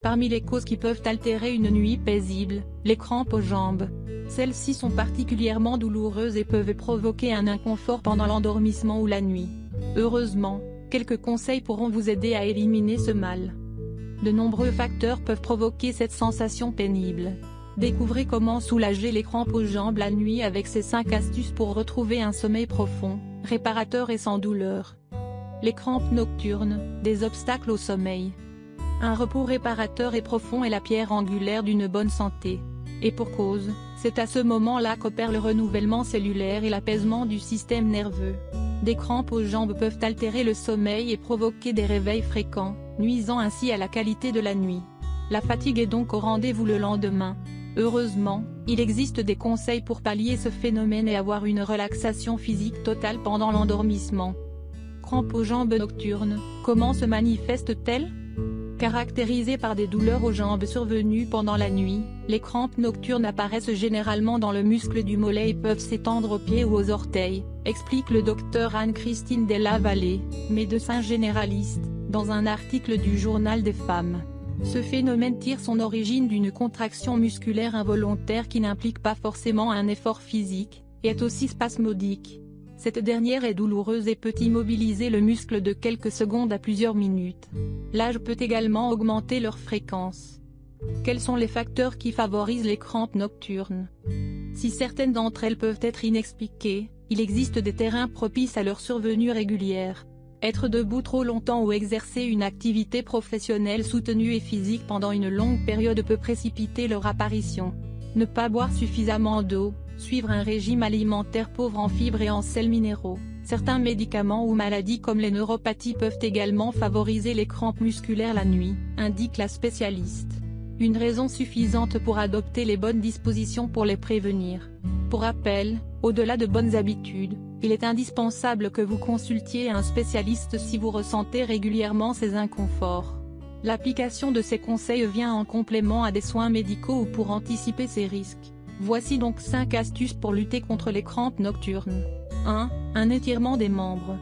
Parmi les causes qui peuvent altérer une nuit paisible, les crampes aux jambes. Celles-ci sont particulièrement douloureuses et peuvent provoquer un inconfort pendant l'endormissement ou la nuit. Heureusement, quelques conseils pourront vous aider à éliminer ce mal. De nombreux facteurs peuvent provoquer cette sensation pénible. Découvrez comment soulager les crampes aux jambes la nuit avec ces 5 astuces pour retrouver un sommeil profond, réparateur et sans douleur. Les crampes nocturnes, des obstacles au sommeil. Un repos réparateur et profond est la pierre angulaire d'une bonne santé. Et pour cause, c'est à ce moment-là qu'opère le renouvellement cellulaire et l'apaisement du système nerveux. Des crampes aux jambes peuvent altérer le sommeil et provoquer des réveils fréquents, nuisant ainsi à la qualité de la nuit. La fatigue est donc au rendez-vous le lendemain. Heureusement, il existe des conseils pour pallier ce phénomène et avoir une relaxation physique totale pendant l'endormissement. Crampes aux jambes nocturnes, comment se manifestent-elles ? Caractérisées par des douleurs aux jambes survenues pendant la nuit, les crampes nocturnes apparaissent généralement dans le muscle du mollet et peuvent s'étendre aux pieds ou aux orteils, explique le docteur Anne-Christine Della-Valle, médecin généraliste, dans un article du Journal des femmes. Ce phénomène tire son origine d'une contraction musculaire involontaire qui n'implique pas forcément un effort physique, et est aussi spasmodique. Cette dernière est douloureuse et peut immobiliser le muscle de quelques secondes à plusieurs minutes. L'âge peut également augmenter leur fréquence. Quels sont les facteurs qui favorisent les crampes nocturnes? Si certaines d'entre elles peuvent être inexpliquées, il existe des terrains propices à leur survenue régulière. Être debout trop longtemps ou exercer une activité professionnelle soutenue et physique pendant une longue période peut précipiter leur apparition. Ne pas boire suffisamment d'eau, suivre un régime alimentaire pauvre en fibres et en sels minéraux. Certains médicaments ou maladies comme les neuropathies peuvent également favoriser les crampes musculaires la nuit, indique la spécialiste. Une raison suffisante pour adopter les bonnes dispositions pour les prévenir. Pour rappel, au-delà de bonnes habitudes, il est indispensable que vous consultiez un spécialiste si vous ressentez régulièrement ces inconforts. L'application de ces conseils vient en complément à des soins médicaux ou pour anticiper ces risques. Voici donc 5 astuces pour lutter contre les crampes nocturnes. 1. Un étirement des membres.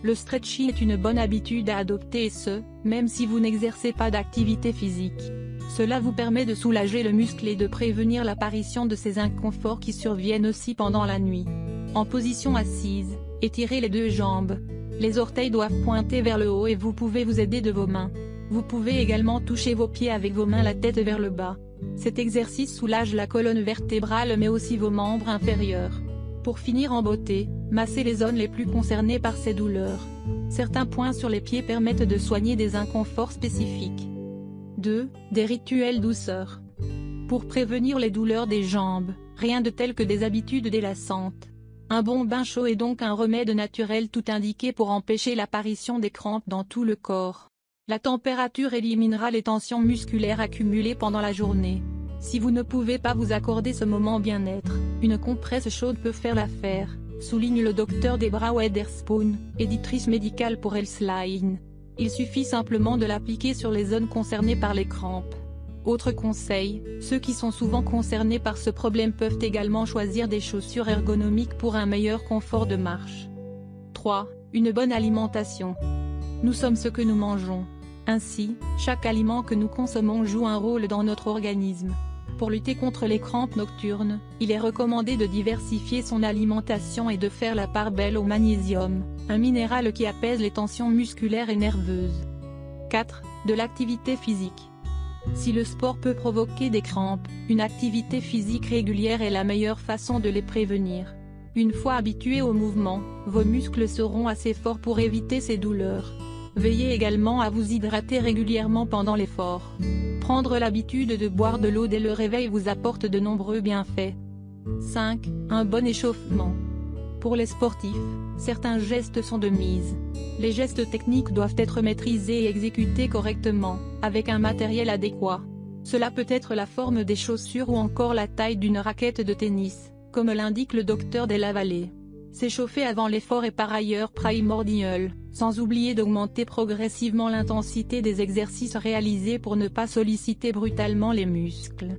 Le stretching est une bonne habitude à adopter et ce, même si vous n'exercez pas d'activité physique. Cela vous permet de soulager le muscle et de prévenir l'apparition de ces inconforts qui surviennent aussi pendant la nuit. En position assise, étirez les 2 jambes. Les orteils doivent pointer vers le haut et vous pouvez vous aider de vos mains. Vous pouvez également toucher vos pieds avec vos mains, la tête vers le bas. Cet exercice soulage la colonne vertébrale mais aussi vos membres inférieurs. Pour finir en beauté, massez les zones les plus concernées par ces douleurs. Certains points sur les pieds permettent de soigner des inconforts spécifiques. 2. Des rituels douceur. Pour prévenir les douleurs des jambes, rien de tel que des habitudes délassantes. Un bon bain chaud est donc un remède naturel tout indiqué pour empêcher l'apparition des crampes dans tout le corps. La température éliminera les tensions musculaires accumulées pendant la journée. Si vous ne pouvez pas vous accorder ce moment bien-être, une compresse chaude peut faire l'affaire, souligne le docteur Debra Weatherspoon, éditrice médicale pour Healthline. Il suffit simplement de l'appliquer sur les zones concernées par les crampes. Autre conseil, ceux qui sont souvent concernés par ce problème peuvent également choisir des chaussures ergonomiques pour un meilleur confort de marche. 3. Une bonne alimentation. Nous sommes ce que nous mangeons. Ainsi, chaque aliment que nous consommons joue un rôle dans notre organisme. Pour lutter contre les crampes nocturnes, il est recommandé de diversifier son alimentation et de faire la part belle au magnésium, un minéral qui apaise les tensions musculaires et nerveuses. 4. De l'activité physique. Si le sport peut provoquer des crampes, une activité physique régulière est la meilleure façon de les prévenir. Une fois habitués au mouvement, vos muscles seront assez forts pour éviter ces douleurs. Veillez également à vous hydrater régulièrement pendant l'effort. Prendre l'habitude de boire de l'eau dès le réveil vous apporte de nombreux bienfaits. 5. Un bon échauffement. Pour les sportifs, certains gestes sont de mise. Les gestes techniques doivent être maîtrisés et exécutés correctement, avec un matériel adéquat. Cela peut être la forme des chaussures ou encore la taille d'une raquette de tennis, comme l'indique le docteur Della-Valle. S'échauffer avant l'effort est par ailleurs primordial, sans oublier d'augmenter progressivement l'intensité des exercices réalisés pour ne pas solliciter brutalement les muscles.